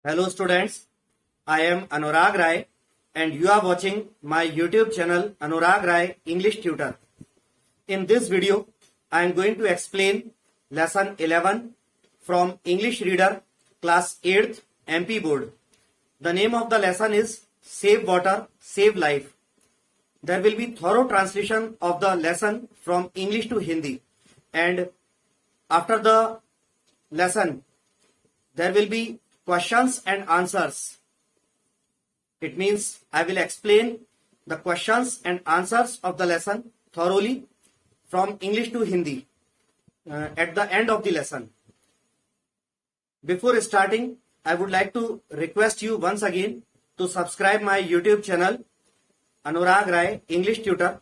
Hello students, I am Anurag Rai and you are watching my YouTube channel Anurag Rai English Tutor. In this video, I am going to explain lesson 11 from English Reader class 8th MP Board. The name of the lesson is Save Water, Save Life. There will be thorough translation of the lesson from English to Hindi, and after the lesson there will be questions and answers. It means I will explain the questions and answers of the lesson thoroughly from English to Hindi at the end of the lesson. Before starting, I would like to request you once again to subscribe my YouTube channel Anurag Rai English Tutor.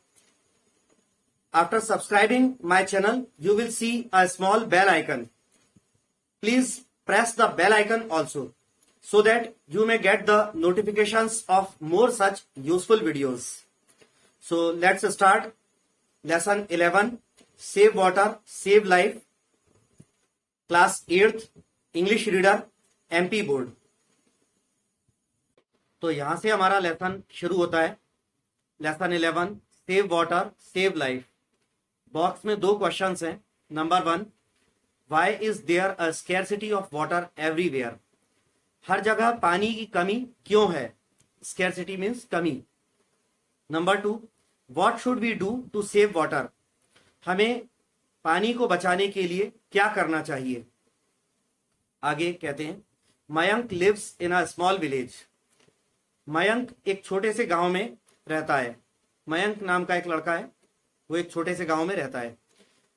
After subscribing my channel, you will see a small bell icon. Please press the bell icon also so that you may get the notifications of more such useful videos. So let's start lesson 11, Save Water, Save Life, class 8th English Reader MP Board. तो यहां से हमारा lesson शुरू होता है. Lesson 11, save water save life. Box में दो questions हैं. Number 1, why is there a scarcity of water everywhere. हर जगह पानी की कमी क्यों है. स्कैरसिटी मीन्स कमी. Number 2, what should we do to save water. हमें पानी को बचाने के लिए क्या करना चाहिए. आगे कहते हैं, Mayank lives in a small village. Mayank एक छोटे से गांव में रहता है. मयंक नाम का एक लड़का है, वो एक छोटे से गांव में रहता है.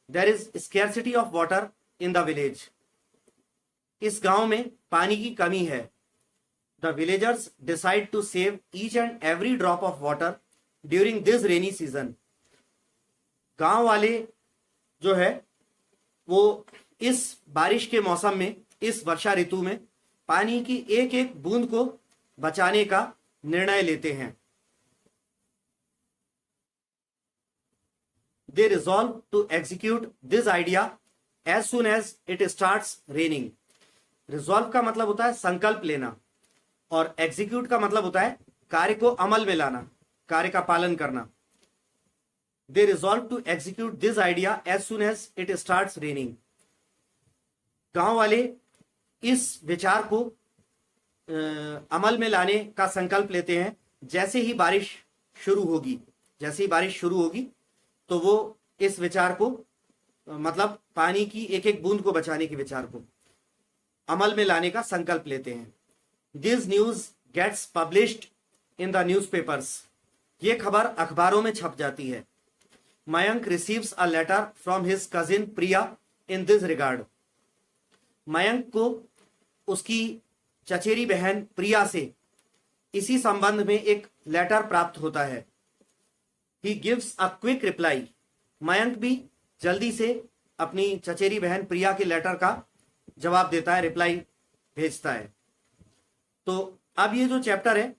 There is scarcity of water in the village. इस गांव में पानी की कमी है. The villagers decide to save each and every drop of water during this rainy season. गांव वाले जो है वो इस बारिश के मौसम में, इस वर्षा ऋतु में पानी की एक एक बूंद को बचाने का निर्णय लेते हैं. They resolve to execute this idea as soon as it starts raining. Resolve का मतलब होता है संकल्प लेना, और execute का मतलब होता है कार्य को अमल में लाना, कार्य का पालन करना. They resolve to execute this idea as soon as it starts raining. गांव वाले इस विचार को अमल में लाने का संकल्प लेते हैं जैसे ही बारिश शुरू होगी. जैसे ही बारिश शुरू होगी तो वो इस विचार को, मतलब पानी की एक एक बूंद को बचाने के विचार को अमल में लाने का संकल्प लेते हैं. This news gets published in the newspapers. ये खबर अखबारों में छप जाती है. Mayank receives a letter from his cousin Priya in this regard. Mayank को उसकी चचेरी बहन प्रिया से इसी संबंध में एक लेटर प्राप्त होता है. He gives a quick reply. Mayank भी जल्दी से अपनी चचेरी बहन प्रिया के लेटर का जवाब देता है, रिप्लाई भेजता है. तो अब ये जो चैप्टर है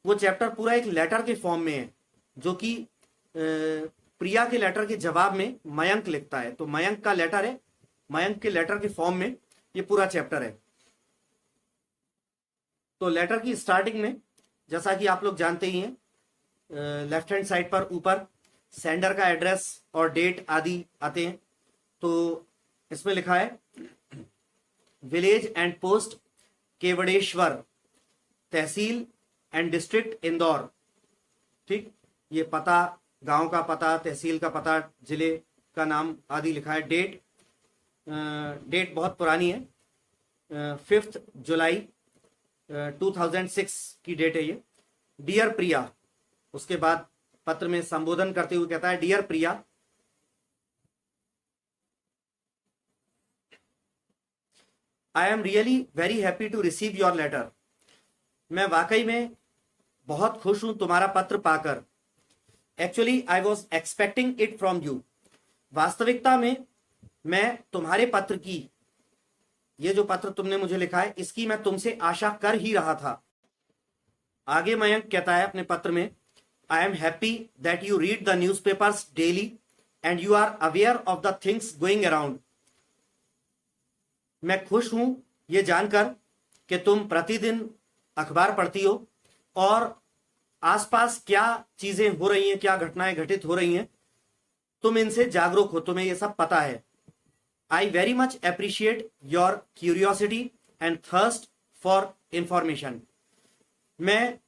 वो चैप्टर पूरा एक लेटर के फॉर्म में है, जो कि प्रिया के लेटर के जवाब में मयंक लिखता है. तो मयंक का लेटर है, मयंक के लेटर के फॉर्म में ये पूरा चैप्टर है. तो लेटर की स्टार्टिंग में, जैसा कि आप लोग जानते ही हैं, लेफ्ट हैंड साइड पर ऊपर सेंडर का एड्रेस और डेट आदि आते हैं. तो इसमें लिखा है विलेज एंड पोस्ट केवड़ेश्वर, तहसील एंड डिस्ट्रिक्ट इंदौर. ठीक, ये पता, गांव का पता, तहसील का पता, जिले का नाम आदि लिखा है. डेट बहुत पुरानी है, 5 जुलाई 2006 की डेट है ये. डियर प्रिया, उसके बाद पत्र में संबोधन करते हुए कहता है, dear Priya, I am really very happy to receive your letter. मैं वाकई में बहुत खुश हूं तुम्हारा पत्र पाकर. Actually I was expecting it from you. वास्तविकता में मैं तुम्हारे पत्र की, ये जो पत्र तुमने मुझे लिखा है, इसकी मैं तुमसे आशा कर ही रहा था. आगे मयंक कहता है अपने पत्र में, I am happy that you read the newspapers daily and you are aware of the things going around. मैं खुश हूं ये जानकर कि तुम प्रतिदिन अखबार पढ़ती हो और आसपास क्या चीजें हो रही हैं, क्या घटनाएं घटित हो रही हैं, तुम इनसे जागरूक हो, तुम्हें ये सब पता है। I very much appreciate your curiosity and thirst for information. मैं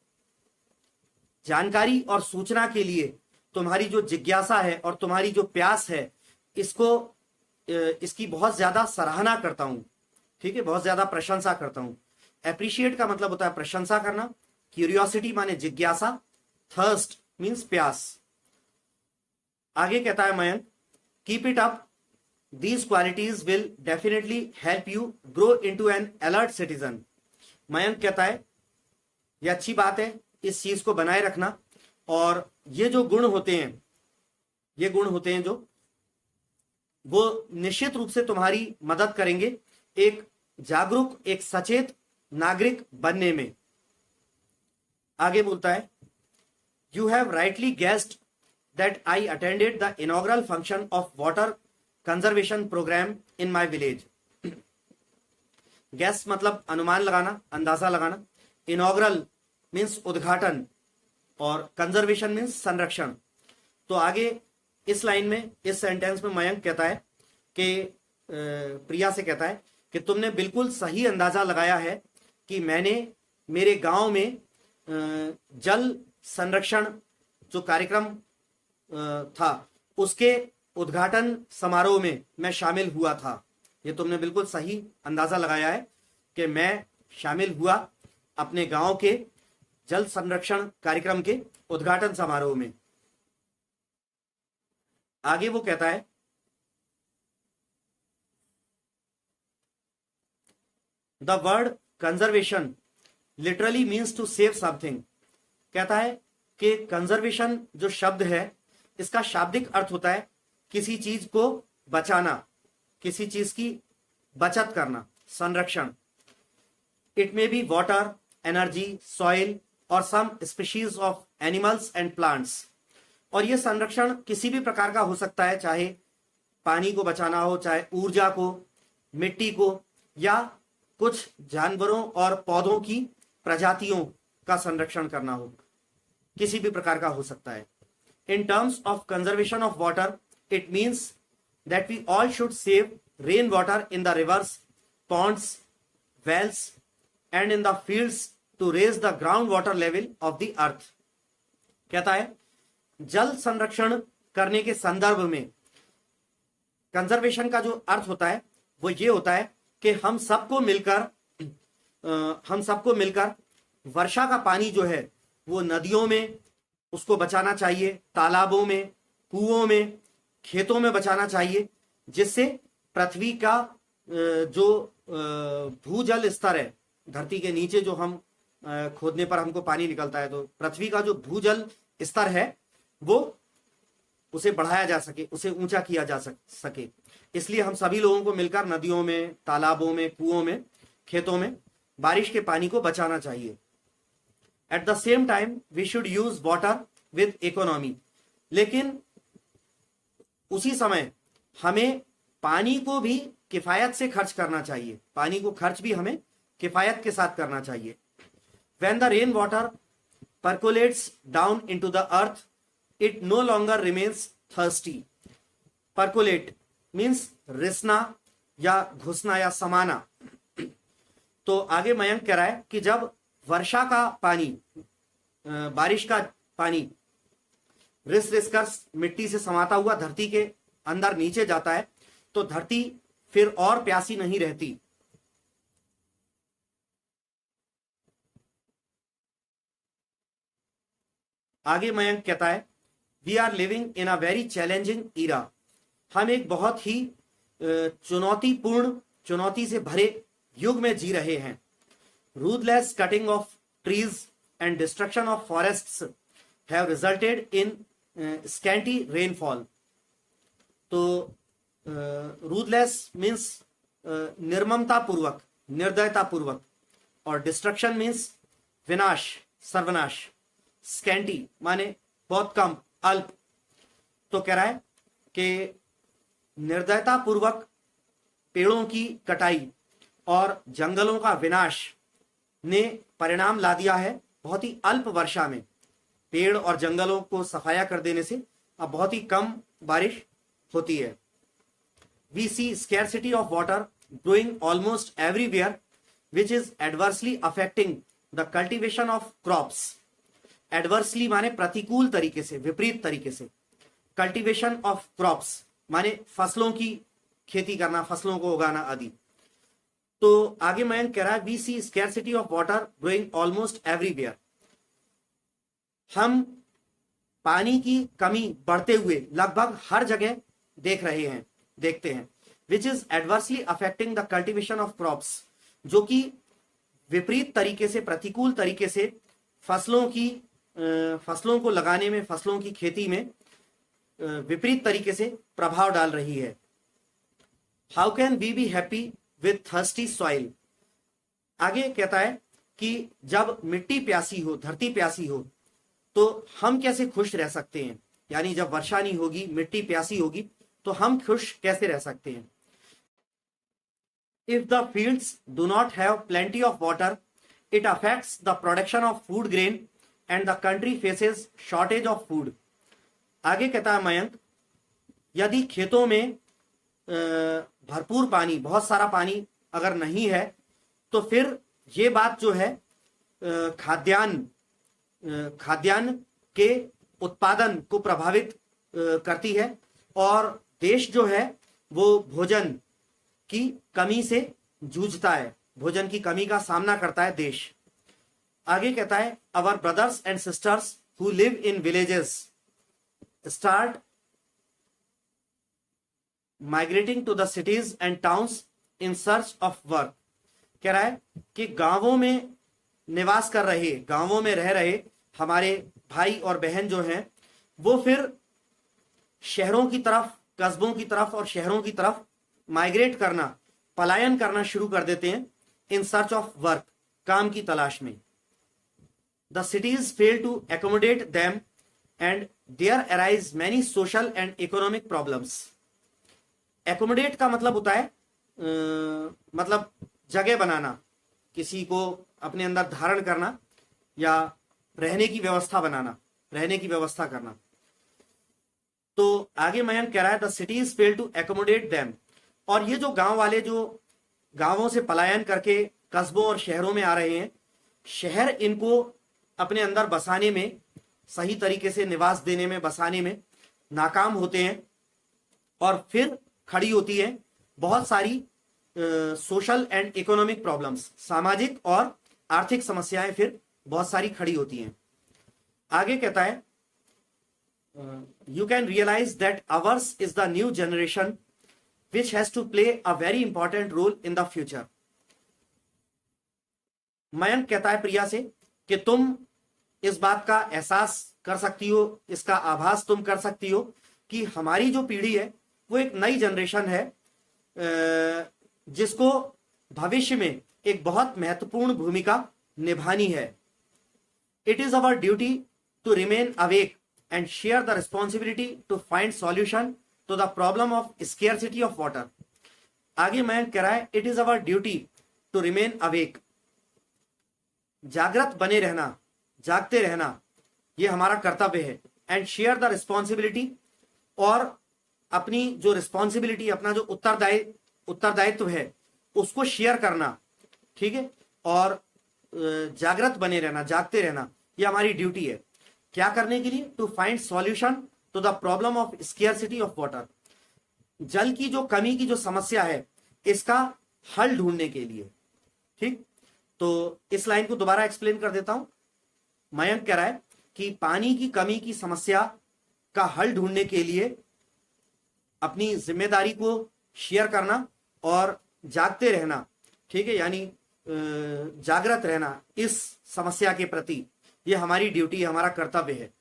जानकारी और सूचना के लिए तुम्हारी जो जिज्ञासा है और तुम्हारी जो प्यास है, इसकी बहुत ज्यादा सराहना करता हूं। ठीक है, बहुत ज्यादा प्रशंसा करता हूं। अप्रिशिएट का मतलब होता है प्रशंसा करना, क्यूरियोसिटी माने जिज्ञासा, थर्स्ट मीन्स प्यास। आगे कहता है Mayank, keep it up, these qualities will definitely help you grow into an alert citizen. Mayank कहता है ये अच्छी बात है, इस चीज को बनाए रखना, और ये जो गुण होते हैं, ये गुण होते हैं जो, वो निश्चित रूप से तुम्हारी मदद करेंगे एक जागरूक, एक सचेत नागरिक बनने में। आगे बोलता है, you have rightly guessed that I attended the inaugural function of water conservation programme in my village. Guessed मतलब अनुमान लगाना, अंदाजा लगाना। इनॉग्रल मीन्स उद्घाटन, और कंजर्वेशन मीन्स संरक्षण। तो आगे इस लाइन में, इस सेंटेंस में मयंक कहता है कि प्रिया से कहता है कि तुमने बिल्कुल सही अंदाजा लगाया है कि मैंने मेरे गांव में जल संरक्षण जो कार्यक्रम था, उसके उद्घाटन समारोह में मैं शामिल हुआ था। ये तुमने बिल्कुल सही अंदाजा लगाया है कि मैं शामिल हुआ अपने गांव के जल संरक्षण कार्यक्रम के उद्घाटन समारोह में। आगे वो कहता है, the word conservation literally means to save something. कहता है कि कंजर्वेशन जो शब्द है, इसका शाब्दिक अर्थ होता है किसी चीज को बचाना, किसी चीज की बचत करना, संरक्षण। It may be water, energy, soil और some species of animals and plants. और यह संरक्षण किसी भी प्रकार का हो सकता है, चाहे पानी को बचाना हो, चाहे ऊर्जा को, मिट्टी को, या कुछ जानवरों और पौधों की प्रजातियों का संरक्षण करना हो, किसी भी प्रकार का हो सकता है। In terms of conservation of water, it means that we all should save rain water in the rivers, ponds, wells and in the fields to raise the ground water level of the earth. कहता है जल संरक्षण करने के संदर्भ में conservation का जो अर्थ होता है वो ये होता है कि हम सबको मिलकर वर्षा का पानी जो है वो नदियों में उसको बचाना चाहिए, तालाबों में, कुओं में, खेतों में बचाना चाहिए, जिससे पृथ्वी का जो भूजल स्तर है, धरती के नीचे जो हम खोदने पर हमको पानी निकलता है, तो पृथ्वी का जो भूजल स्तर है वो उसे बढ़ाया जा सके, उसे ऊंचा किया जा सके। इसलिए हम सभी लोगों को मिलकर नदियों में, तालाबों में, कुओं में, खेतों में बारिश के पानी को बचाना चाहिए। At the same time we should use water with economy. लेकिन उसी समय हमें पानी को भी किफायत से खर्च करना चाहिए, पानी को खर्च भी हमें किफायत के साथ करना चाहिए। When the rain water percolates down into the earth, it no longer remains thirsty. Percolate means रिसना या घुसना या समाना। तो आगे मयंक कह रहा है कि जब वर्षा का पानी, बारिश का पानी रिस रिस कर मिट्टी से समाता हुआ धरती के अंदर नीचे जाता है, तो धरती फिर और प्यासी नहीं रहती। आगे मयंक कहता है, we are living in a very challenging era. हम एक बहुत ही चुनौती से भरे युग में जी रहे हैं। Ruthless cutting of trees and destruction of forests have resulted in scanty rainfall. तो रूथलेस मीन्स निर्ममता पूर्वक, निर्दयता पूर्वक, और डिस्ट्रक्शन मीन्स विनाश, सर्वनाश। स्कैंटी माने बहुत कम, अल्प। तो कह रहा है कि निर्दयता पूर्वक पेड़ों की कटाई और जंगलों का विनाश ने परिणाम ला दिया है बहुत ही अल्प वर्षा में। पेड़ और जंगलों को सफाया कर देने से अब बहुत ही कम बारिश होती है। We see scarcity of water growing almost everywhere which is adversely affecting the cultivation of crops. Adversely माने प्रतिकूल तरीके से, विपरीत तरीके से। कल्टिवेशन ऑफ क्रॉप्स माने फसलों की खेती करना, फसलों को उगाना आदि। तो आगे मयंक कह रहा है we see scarcity of water growing almost everywhere. हम पानी की कमी बढ़ते हुए लगभग हर जगह देखते हैं। विच is adversely affecting the cultivation of crops, जो कि विपरीत तरीके से, प्रतिकूल तरीके से फसलों को लगाने में, फसलों की खेती में विपरीत तरीके से प्रभाव डाल रही है। How can we be happy with thirsty soil. आगे कहता है कि जब मिट्टी प्यासी हो, धरती प्यासी हो, तो हम कैसे खुश रह सकते हैं। यानी जब वर्षा नहीं होगी, मिट्टी प्यासी होगी, तो हम खुश कैसे रह सकते हैं। If the fields do not have plenty of water, it affects the production of food grain and the country faces shortage of food. आगे कहता है मयंक, यदि खेतों में भरपूर पानी, बहुत सारा पानी अगर नहीं है, तो फिर ये बात जो है खाद्यान्न के उत्पादन को प्रभावित करती है और देश जो है वो भोजन की कमी से जूझता है, भोजन की कमी का सामना करता है देश। आगे कहता है our brothers and sisters who live in villages start migrating to the cities and towns in search of work. कह रहा है कि गांवों में निवास कर रहे, गांवों में रह रहे हमारे भाई और बहन जो हैं, वो फिर शहरों की तरफ, कस्बों की तरफ और शहरों की तरफ माइग्रेट करना, पलायन करना शुरू कर देते हैं इन सर्च ऑफ वर्क, काम की तलाश में। The cities fail to accommodate them and there arise many social and economic problems. Accommodate का मतलब होता है मतलब जगह बनाना, किसी को अपने अंदर धारण करना या रहने की व्यवस्था बनाना, रहने की व्यवस्था करना। तो आगे मयंक कह रहा है the cities fail to accommodate them. और ये जो गांव वाले जो गांवों से पलायन करके कस्बों और शहरों में आ रहे हैं, शहर इनको अपने अंदर बसाने में, सही तरीके से निवास देने में, बसाने में नाकाम होते हैं और फिर खड़ी होती है बहुत सारी सोशल एंड इकोनॉमिक प्रॉब्लम्स, सामाजिक और आर्थिक समस्याएं फिर बहुत सारी खड़ी होती हैं। आगे कहता है you can realise that ours is the new generation which has to play a very important role in the future. Mayank कहता है प्रिया से कि तुम इस बात का एहसास कर सकती हो, इसका आभास तुम कर सकती हो कि हमारी जो पीढ़ी है वो एक नई जनरेशन है जिसको भविष्य में एक बहुत महत्वपूर्ण भूमिका निभानी है। It is our duty to remain awake and share the responsibility to find solution to the problem of scarcity of water. आगे मैं कह रहा है it is our duty to remain awake, जागृत बने रहना, जागते रहना, ये हमारा कर्तव्य है। एंड शेयर द रिस्पॉन्सिबिलिटी, और अपनी जो रिस्पॉन्सिबिलिटी, अपना जो उत्तरदायित्व है उसको शेयर करना, ठीक है, और जागृत बने रहना, जागते रहना, ये हमारी ड्यूटी है। क्या करने के लिए? To find solution to the problem of scarcity of water, जल की जो कमी की जो समस्या है इसका हल ढूंढने के लिए। ठीक, तो इस लाइन को दोबारा एक्सप्लेन कर देता हूं। मयंक कह रहा है कि पानी की कमी की समस्या का हल ढूंढने के लिए अपनी जिम्मेदारी को शेयर करना और जागते रहना, ठीक है, यानी जागृत रहना इस समस्या के प्रति, ये हमारी ड्यूटी, हमारा कर्तव्य है।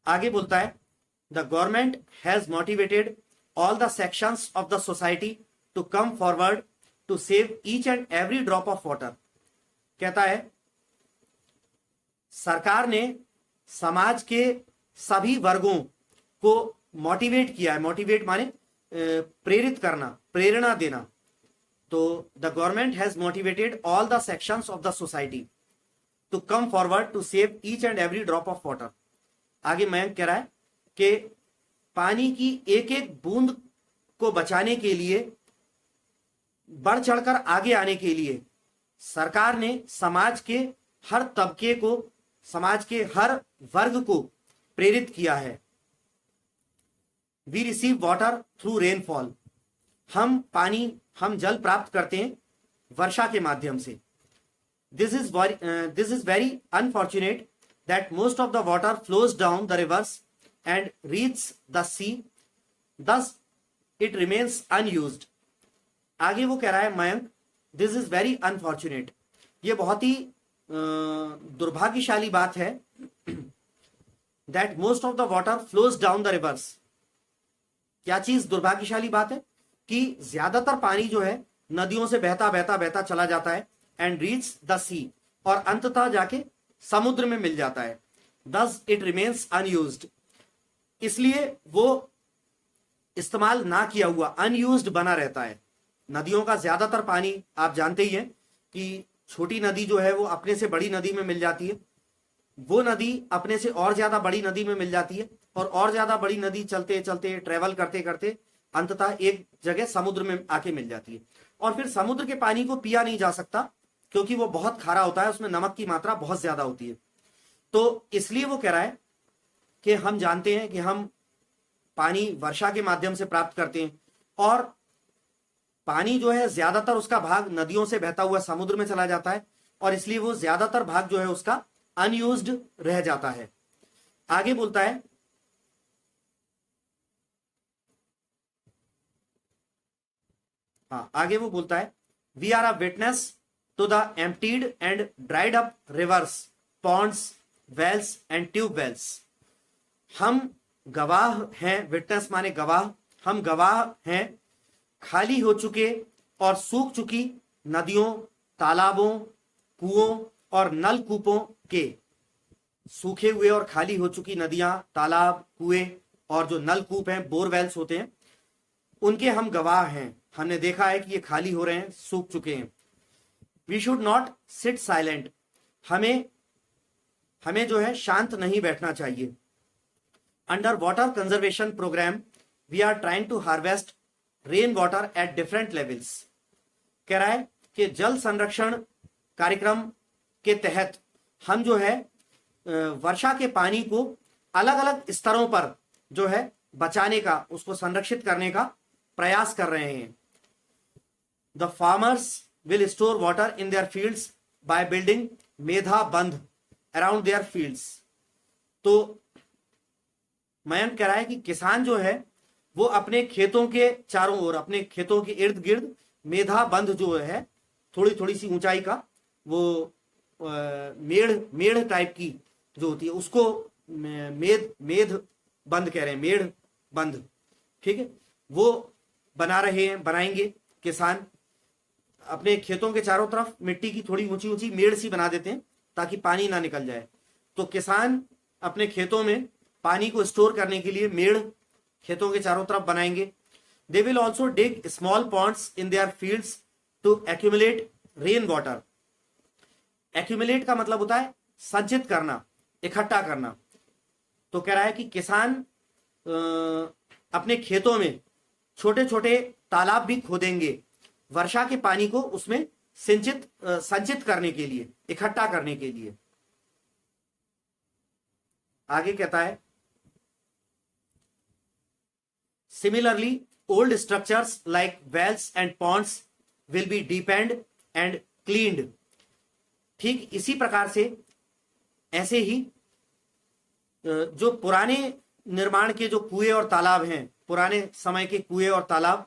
आगे बोलता है the government has motivated all the sections of the society to come forward to save each and every drop of water. कहता है सरकार ने समाज के सभी वर्गों को मोटिवेट किया है। मोटिवेट माने प्रेरित करना, प्रेरणा देना, तो the government has motivated all the sections of the society to come forward to save each and every drop of water. आगे मयंक कह रहा है कि पानी की एक एक बूंद को बचाने के लिए, बढ़ चढ़कर आगे आने के लिए सरकार ने समाज के हर तबके को, समाज के हर वर्ग को प्रेरित किया है। We receive water through rainfall. हम पानी, हम जल प्राप्त करते हैं वर्षा के माध्यम से। This is very unfortunate that most of the water flows down the rivers and reach the sea, thus it remains unused. आगे वो कह रहा है Mayank, this is very unfortunate, ये बहुत ही दुर्भाग्यशाली बात है, that most of the water flows down the rivers. क्या चीज दुर्भाग्यशाली बात है? कि ज्यादातर पानी जो है नदियों से बहता बहता बहता चला जाता है एंड रीच द सी, और अंततः जाके समुद्र में मिल जाता है। दस इट रिमेन्स अनयूज्ड, इसलिए वो इस्तेमाल ना किया हुआ, अनयूज्ड बना रहता है। नदियों का ज्यादातर पानी आप जानते ही हैं कि छोटी नदी जो है वो अपने से बड़ी नदी में मिल जाती है, वो नदी अपने से और ज्यादा बड़ी नदी में मिल जाती है, और ज्यादा बड़ी नदी चलते चलते ट्रेवल करते करते अंततः एक जगह समुद्र में आके मिल जाती है। और फिर समुद्र के पानी को पिया नहीं जा सकता क्योंकि वो बहुत खारा होता है, उसमें नमक की मात्रा बहुत ज्यादा होती है। तो इसलिए वो कह रहा है कि हम जानते हैं कि हम पानी वर्षा के माध्यम से प्राप्त करते हैं, और पानी जो है ज्यादातर उसका भाग नदियों से बहता हुआ समुद्र में चला जाता है, और इसलिए वो ज्यादातर भाग जो है उसका अनयूज्ड रह जाता है। आगे बोलता है, आगे वो बोलता है, we are a witness to the emptied and dried up rivers, ponds, wells and tube wells. हम गवाह हैं, विटनेस माने गवाह, हम गवाह हैं खाली हो चुके और सूख चुकी नदियों, तालाबों, कुओं और नलकूपों के। सूखे हुए और खाली हो चुकी नदियां, तालाब, कुएं और जो नलकूप हैं, बोरवेल्स होते हैं, उनके हम गवाह हैं। हमने देखा है कि ये खाली हो रहे हैं, सूख चुके हैं। We should not sit silent, हमें जो है शांत नहीं बैठना चाहिए। Under water conservation program we are trying to harvest rain water at different levels. कह रहा है कि जल संरक्षण कार्यक्रम के तहत हम जो है वर्षा के पानी को अलग अलग स्तरों पर जो है बचाने का, उसको संरक्षित करने का प्रयास कर रहे हैं। The farmers will store water in their fields by building medha bandh around there fields. तो मयंक कह रहा है कि किसान जो है वो अपने खेतों के चारों ओर, अपने खेतों के इर्द गिर्द मेधा बंध जो है, थोड़ी थोड़ी सी ऊंचाई का, वो मेढ़ टाइप की जो होती है उसको मेध बंध कह रहे हैं, मेढ़ बंध, ठीक है, वो बना रहे हैं, बनाएंगे। किसान अपने खेतों के चारों तरफ मिट्टी की थोड़ी ऊंची ऊंची मेढ़ सी बना देते हैं ताकि पानी ना निकल जाए। तो किसान अपने खेतों में पानी को स्टोर करने के लिए मेढ़ खेतों के चारों तरफ बनाएंगे। They will also dig small ponds in their fields to accumulate rain water. Accumulate का मतलब होता है संचित करना, इकट्ठा करना। तो कह रहा है कि किसान अपने खेतों में छोटे छोटे तालाब भी खोदेंगे वर्षा के पानी को उसमें संचित करने के लिए, इकट्ठा करने के लिए। आगे कहता है, similarly old structures like wells and ponds will be deepened and cleaned. ठीक इसी प्रकार से, ऐसे ही जो पुराने निर्माण के जो कुएं और तालाब हैं, पुराने समय के कुएं और तालाब,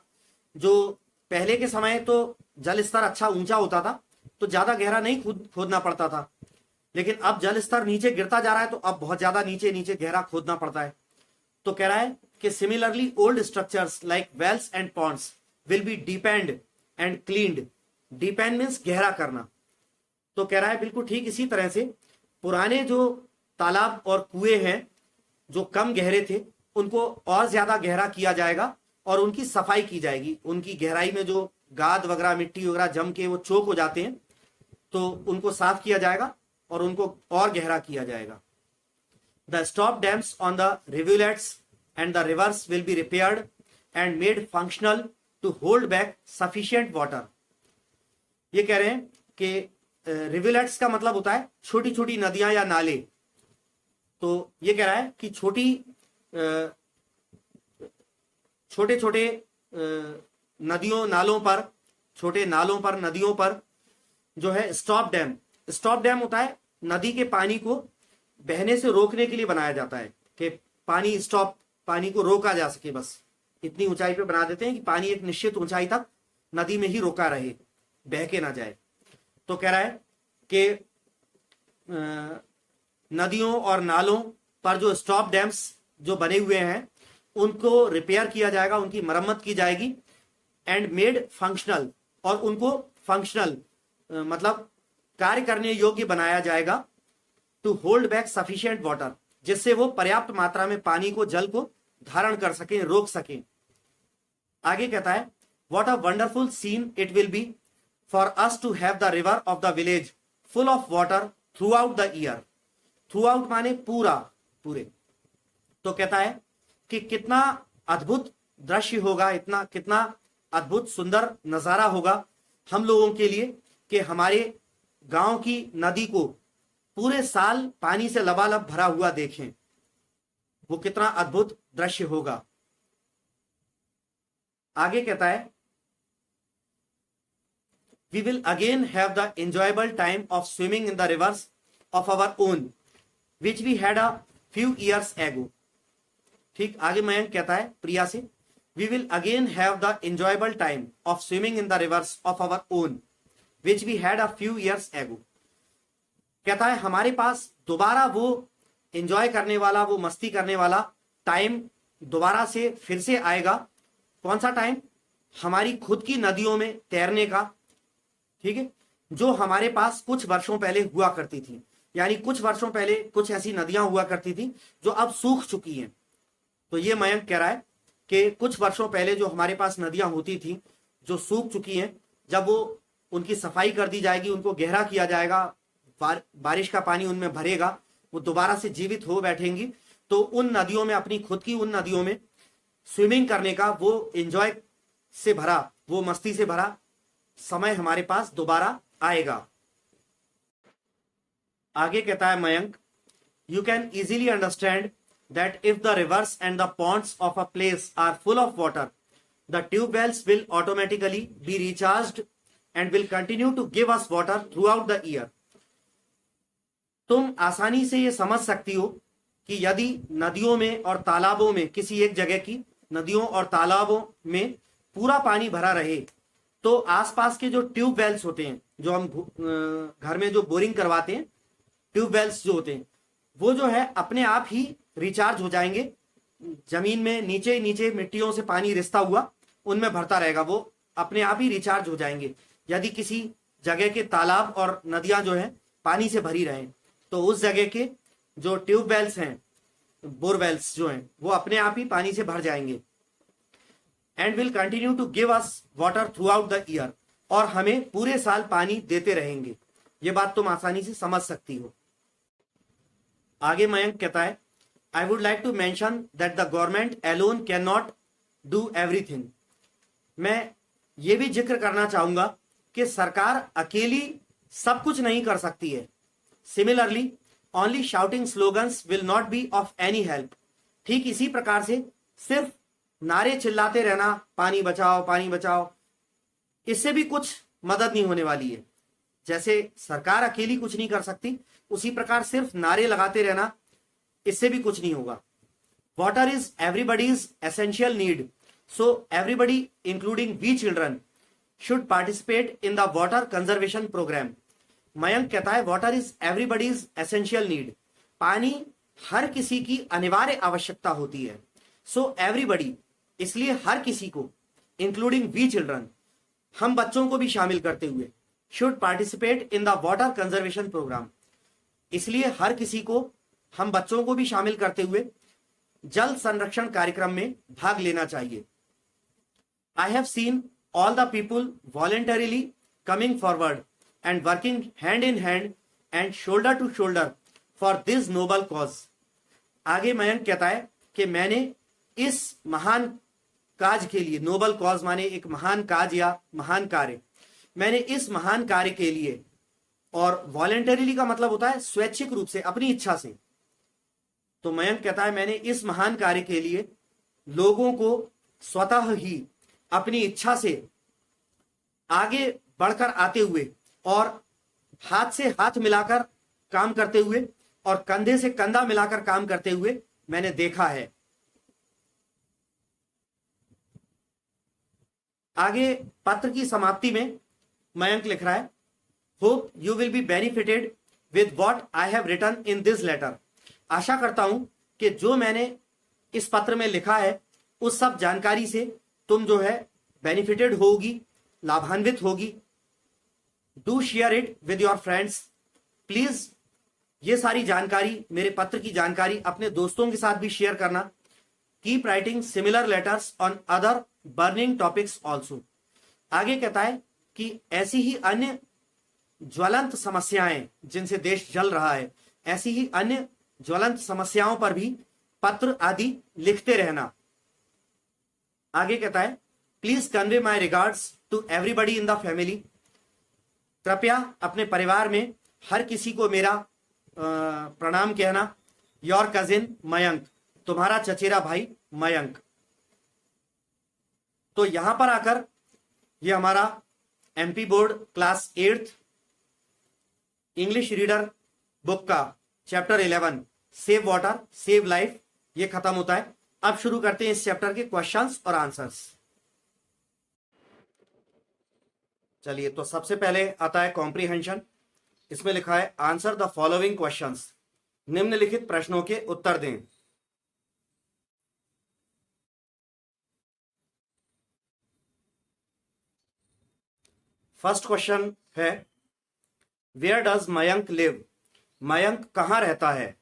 जो पहले के समय तो जल स्तर अच्छा ऊंचा होता था तो ज्यादा गहरा नहीं खोदना पड़ता था, लेकिन अब जल स्तर नीचे गिरता जा रहा है तो अब बहुत ज्यादा नीचे नीचे गहरा खोदना पड़ता है। तो कह रहा है कि similarly old structures like wells and ponds will be deepened and cleaned. Deepened means गहरा करना। तो कह रहा है बिल्कुल ठीक इसी तरह से पुराने जो तालाब और कुएं हैं जो कम गहरे थे उनको और ज्यादा गहरा किया जाएगा और उनकी सफाई की जाएगी, उनकी गहराई में जो गाद वगैरह मिट्टी वगैरह जम के वो चोक हो जाते हैं, तो उनको साफ किया जाएगा और उनको और गहरा किया जाएगा। The stop dams on the rivulets and the rivers will be repaired and made functional to hold back sufficient water. ये कह रहे हैं कि रिवुलेट्स का मतलब होता है छोटी छोटी नदियां या नाले। तो ये कह रहा है कि छोटे छोटे नदियों नालों पर, छोटे नालों पर, नदियों पर जो है स्टॉप डैम होता है नदी के पानी को बहने से रोकने के लिए बनाया जाता है कि पानी को रोका जा सके। बस इतनी ऊंचाई पे बना देते हैं कि पानी एक निश्चित ऊंचाई तक नदी में ही रोका रहे, बह के ना जाए। तो कह रहा है कि नदियों और नालों पर जो स्टॉप डैम्स जो बने हुए हैं उनको रिपेयर किया जाएगा, उनकी मरम्मत की जाएगी। एंड मेड फंक्शनल, और उनको फंक्शनल मतलब कार्य करने योग्य बनाया जाएगा। To hold back sufficient water, जिससे वो पर्याप्त मात्रा में पानी को, जल को धारण कर सकें, रोक सकें। आगे कहता है what a wonderful scene it will be for us to have the river of the village full of water throughout the year. Throughout माने पूरा, पूरे। तो कहता है कि कितना अद्भुत दृश्य होगा, कितना अद्भुत सुंदर नजारा होगा हम लोगों के लिए कि हमारे गांव की नदी को पूरे साल पानी से लबालब भरा हुआ देखें। वो कितना अद्भुत दृश्य होगा। आगे कहता है we will again have the enjoyable time of swimming in the rivers of our own which we had a few years ago. ठीक, आगे मयंक कहता है प्रिया से, we will again have the enjoyable time of swimming in the rivers of our own which we had a few years ago. कहता है हमारे पास दोबारा वो एंजॉय करने वाला, वो मस्ती करने वाला टाइम दोबारा से फिर से आएगा। कौन सा टाइम? हमारी खुद की नदियों में तैरने का, ठीक है, जो हमारे पास कुछ वर्षों पहले हुआ करती थी। यानी कुछ वर्षों पहले कुछ ऐसी नदियां हुआ करती थी जो अब सूख चुकी हैं। तो ये मयंक कह रहा है कि कुछ वर्षों पहले जो हमारे पास नदियां होती थी जो सूख चुकी हैं, जब वो उनकी सफाई कर दी जाएगी, उनको गहरा किया जाएगा, बारिश का पानी उनमें भरेगा, वो दोबारा से जीवित हो बैठेंगी, तो उन नदियों में, अपनी खुद की उन नदियों में स्विमिंग करने का वो एंजॉय से भरा, वो मस्ती से भरा समय हमारे पास दोबारा आएगा। आगे कहता है Mayank, you can easily understand that if the rivers and the ponds of a place are full of water, the tube wells will automatically be recharged and will continue to give us water throughout the year. तुम आसानी से ये समझ सकती हो कि यदि नदियों में और तालाबों में, किसी एक जगह की नदियों और तालाबों में पूरा पानी भरा रहे, तो आसपास के जो ट्यूब वेल्स होते हैं, जो हम घर में जो बोरिंग करवाते हैं, ट्यूब वेल्स जो होते हैं, वो जो है अपने आप ही रिचार्ज हो जाएंगे। जमीन में नीचे नीचे मिट्टियों से पानी रिसता हुआ उनमें भरता रहेगा, वो अपने आप ही रिचार्ज हो जाएंगे। यदि किसी जगह के तालाब और नदियां जो है पानी से भरी रहें, तो उस जगह के जो ट्यूब वेल्स हैं, बोरवेल्स जो हैं, वो अपने आप ही पानी से भर जाएंगे। And will continue to give us water throughout the year, और हमें पूरे साल पानी देते रहेंगे। ये बात तुम आसानी से समझ सकती हो। आगे मयंक कहता है, I would like to mention that the government alone cannot do everything. मैं ये भी जिक्र करना चाहूंगा कि सरकार अकेली सब कुछ नहीं कर सकती है। Similarly, only shouting slogans will not be of any help. ठीक इसी प्रकार से सिर्फ नारे चिल्लाते रहना, पानी बचाओ पानी बचाओ, इससे भी कुछ मदद नहीं होने वाली है। जैसे सरकार अकेली कुछ नहीं कर सकती, उसी प्रकार सिर्फ नारे लगाते रहना, इससे भी कुछ नहीं होगा। Water is everybody's essential need, so everybody including we children should participate in the water conservation program. Mayank कहता है water is everybody's essential need, पानी हर किसी की अनिवार्य आवश्यकता होती है। सो एवरीबडी, इसलिए हर किसी को, इंक्लूडिंग वी चिल्ड्रन, हम बच्चों को भी शामिल करते हुए, should participate in the water conservation program, इसलिए हर किसी को, हम बच्चों को भी शामिल करते हुए जल संरक्षण कार्यक्रम में भाग लेना चाहिए। I have seen all the people voluntarily coming forward and working hand in hand and shoulder to shoulder for this noble cause. आगे मयंक कहता है कि मैंने इस महान काज के लिए, नोबल कॉज माने एक महान काज या महान कार्य, मैंने इस महान कार्य के लिए, और वॉलेंटरीली का मतलब होता है स्वैच्छिक रूप से, अपनी इच्छा से, तो मयंक कहता है मैंने इस महान कार्य के लिए लोगों को स्वतः ही अपनी इच्छा से आगे बढ़कर आते हुए और हाथ से हाथ मिलाकर काम करते हुए और कंधे से कंधा मिलाकर काम करते हुए मैंने देखा है। आगे पत्र की समाप्ति में मयंक लिख रहा है, hope you will be benefited with what I have written in this letter. आशा करता हूं कि जो मैंने इस पत्र में लिखा है उस सब जानकारी से तुम जो है बेनिफिटेड होगी, लाभान्वित होगी। Do share it with your friends, please ये सारी जानकारी, मेरे पत्र की जानकारी अपने दोस्तों के साथ भी शेयर करना। Keep writing similar letters on other burning topics also. आगे कहता है कि ऐसी ही अन्य ज्वलंत समस्याएं जिनसे देश जल रहा है, ऐसी ही अन्य ज्वलंत समस्याओं पर भी पत्र आदि लिखते रहना। आगे कहता है, please convey my regards to everybody in the family. कृपया अपने परिवार में हर किसी को मेरा प्रणाम कहना। योर कजिन मयंक, तुम्हारा चचेरा भाई मयंक। तो यहां पर आकर ये हमारा MP board class 8th English reader book का chapter 11 save water save life ये खत्म होता है। अब शुरू करते हैं इस चैप्टर के क्वेश्चंस और आंसर्स। चलिए, तो सबसे पहले आता है कॉम्प्रीहेंशन। इसमें लिखा है आंसर द फॉलोइंग क्वेश्चंस, निम्नलिखित प्रश्नों के उत्तर दें। फर्स्ट क्वेश्चन है, where does Mayank live? Mayank कहां रहता है?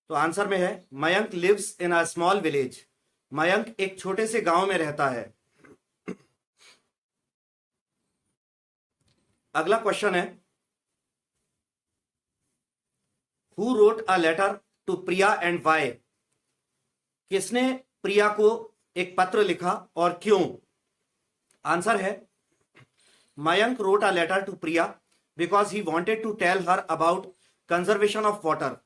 तो आंसर में है Mayank lives in a small village. Mayank एक छोटे से गांव में रहता है। अगला क्वेश्चन है, who wrote a letter to Priya and why? किसने प्रिया को एक पत्र लिखा और क्यों? आंसर है Mayank wrote a letter to Priya because he wanted to tell her about conservation of water.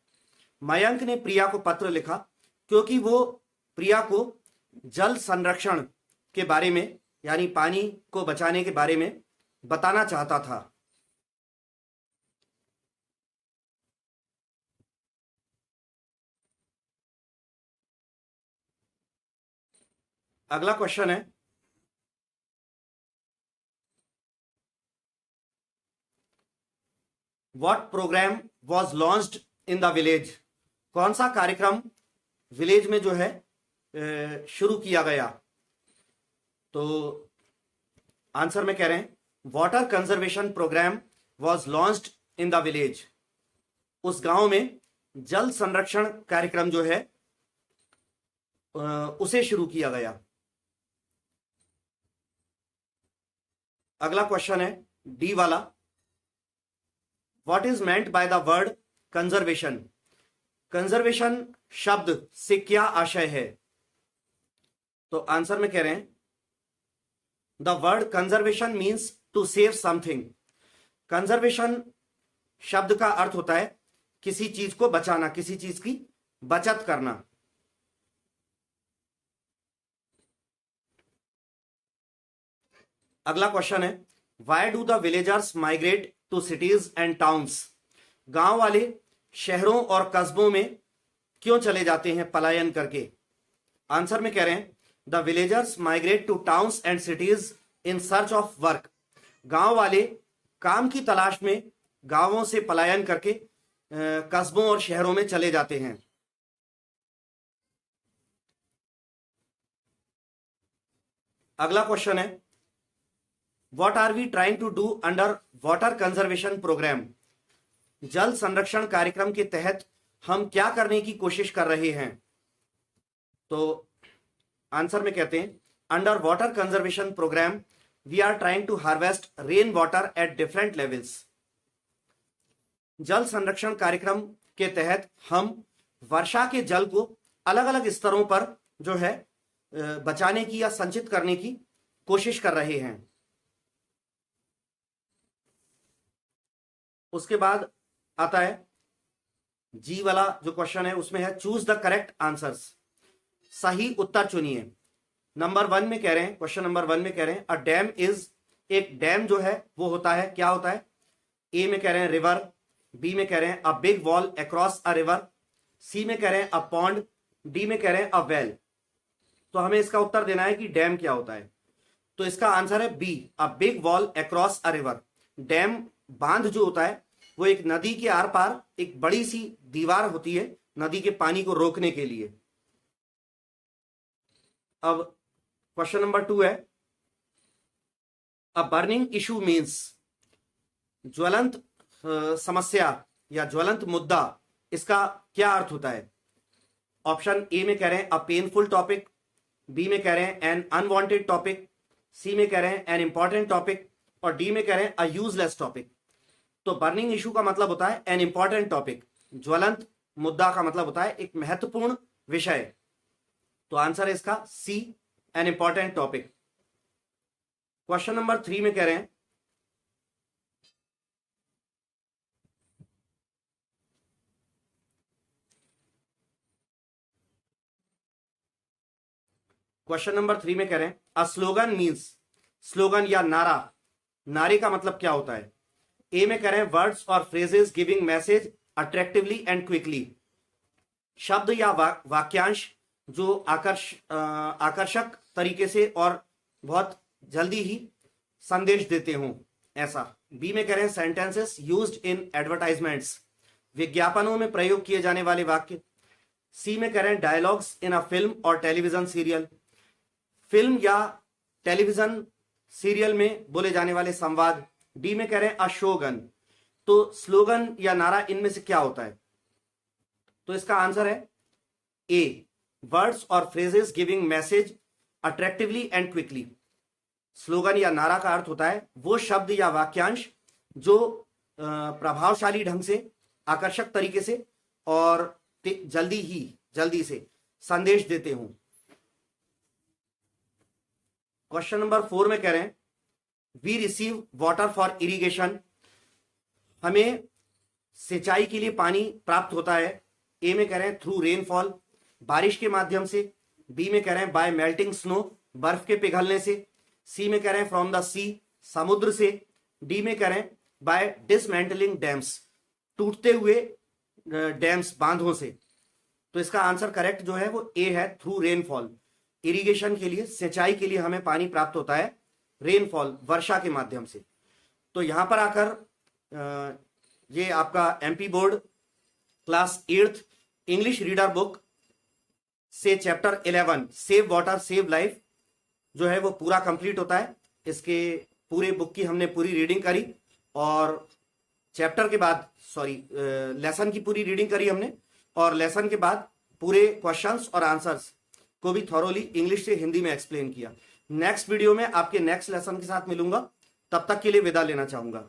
Mayank ने प्रिया को पत्र लिखा क्योंकि वो प्रिया को जल संरक्षण के बारे में, यानी पानी को बचाने के बारे में बताना चाहता था। अगला क्वेश्चन है, what program was launched in the village? कौन सा कार्यक्रम विलेज में जो है शुरू किया गया? तो आंसर में कह रहे हैं water conservation program was launched in the village. उस गांव में जल संरक्षण कार्यक्रम जो है उसे शुरू किया गया। अगला क्वेश्चन है डी वाला, what is meant by the word conservation? Conservation शब्द से क्या आशय है? तो आंसर में कह रहे हैं the word conservation means to save something. Conservation शब्द का अर्थ होता है किसी चीज को बचाना, किसी चीज की बचत करना। अगला क्वेश्चन है, why do the villagers migrate to cities and towns? गांव वाले शहरों और कस्बों में क्यों चले जाते हैं पलायन करके? आंसर में कह रहे हैं the villagers migrate two towns and cities in search of work. गांव वाले काम की तलाश में गांवों से पलायन करके कस्बों और शहरों में चले जाते हैं। अगला क्वेश्चन है, what are we trying to do under water conservation program? जल संरक्षण कार्यक्रम के तहत हम क्या करने की कोशिश कर रहे हैं? तो आंसर में कहते हैं under water conservation program we are trying to harvest rain water at different levels. जल संरक्षण कार्यक्रम के तहत हम वर्षा के जल को अलग अलग स्तरों पर जो है बचाने की या संचित करने की कोशिश कर रहे हैं। उसके बाद आता है जी वाला जो क्वेश्चन है, उसमें है चूज द करेक्ट आंसर्स, सही उत्तर चुनिए। नंबर 1 में कह रहे हैं, क्वेश्चन नंबर 1 में कह रहे हैं अ डैम इज, एक डैम जो है वो होता है, क्या होता है? ए में कह रहे हैं रिवर, बी में कह रहे हैं a big wall across a river, C में कह रहे हैं अ पॉन्ड, डी में कह रहे हैं अ वेल। तो हमें इसका उत्तर देना है कि डैम क्या होता है। तो इसका आंसर है B, a big wall across a river. Dam, बांध जो होता है वो एक नदी के आर पार एक बड़ी सी दीवार होती है नदी के पानी को रोकने के लिए। अब क्वेश्चन नंबर 2 है अ बर्निंग इशू मीन्स, ज्वलंत समस्या या ज्वलंत मुद्दा, इसका क्या अर्थ होता है? ऑप्शन ए में कह रहे हैं अ पेनफुल टॉपिक, बी में कह रहे हैं एन अनवांटेड टॉपिक, सी में कह रहे हैं एन इंपॉर्टेंट टॉपिक, और डी में कह रहे हैं अ यूजलेस टॉपिक। तो बर्निंग इशू का मतलब होता है एन इंपॉर्टेंट टॉपिक, ज्वलंत मुद्दा का मतलब होता है एक महत्वपूर्ण विषय। तो आंसर है इसका C, an important topic. Question number 3 में कह रहे हैं क्वेश्चन नंबर 3 में कह रहे हैं अ स्लोगन मीन्स, स्लोगन या नारा, नारे का मतलब क्या होता है? ए में कह रहे हैं वर्ड्स और phrases giving message attractively and quickly, शब्द या वाक्यांश जो आकर्षक तरीके से और बहुत जल्दी ही संदेश देते हों, ऐसा। बी में कह रहे हैं सेंटेंसेस यूज्ड इन एडवर्टाइजमेंट्स, विज्ञापनों में प्रयोग किए जाने वाले वाक्य। सी में कह रहे हैं डायलॉग्स इन अ फिल्म और टेलीविजन सीरियल, फिल्म या टेलीविजन सीरियल में बोले जाने वाले संवाद। डी में कह रहे हैं अशोगन। तो स्लोगन या नारा इनमें से क्या होता है? तो इसका आंसर है ए, वर्ड्स और phrases giving message attractively and quickly. Slogan या नारा का अर्थ होता है वो शब्द या वाक्यांश जो प्रभावशाली ढंग से, आकर्षक तरीके से और जल्दी से संदेश देते हों। क्वेश्चन नंबर 4 में कह रहे हैं we receive water for irrigation, हमें सिंचाई के लिए पानी प्राप्त होता है। ए में कह रहे हैं थ्रू रेनफॉल, बारिश के माध्यम से। बी में कह रहे हैं बाय मेल्टिंग स्नो, बर्फ के पिघलने से। सी में कह रहे हैं फ्रॉम द सी, समुद्र से। डी में कह रहे हैं बाय डिसमेंटलिंग डैम्स, टूटते हुए डैम्स, बांधों से। तो इसका आंसर करेक्ट जो है वो ए है, थ्रू रेनफॉल। इरिगेशन के लिए, सिंचाई के लिए हमें पानी प्राप्त होता है रेनफॉल, वर्षा के माध्यम से। तो यहां पर आकर ये आपका MP board class 8th English reader book से chapter 11 save water save life जो है वो पूरा कंप्लीट होता है। इसके पूरे बुक की हमने पूरी रीडिंग करी और चैप्टर के बाद लेसन की पूरी रीडिंग करी हमने, और लेसन के बाद पूरे क्वेश्चंस और आंसर्स को भी थॉरोली इंग्लिश से हिंदी में एक्सप्लेन किया। नेक्स्ट वीडियो में आपके नेक्स्ट लेसन के साथ मिलूंगा, तब तक के लिए विदा लेना चाहूंगा।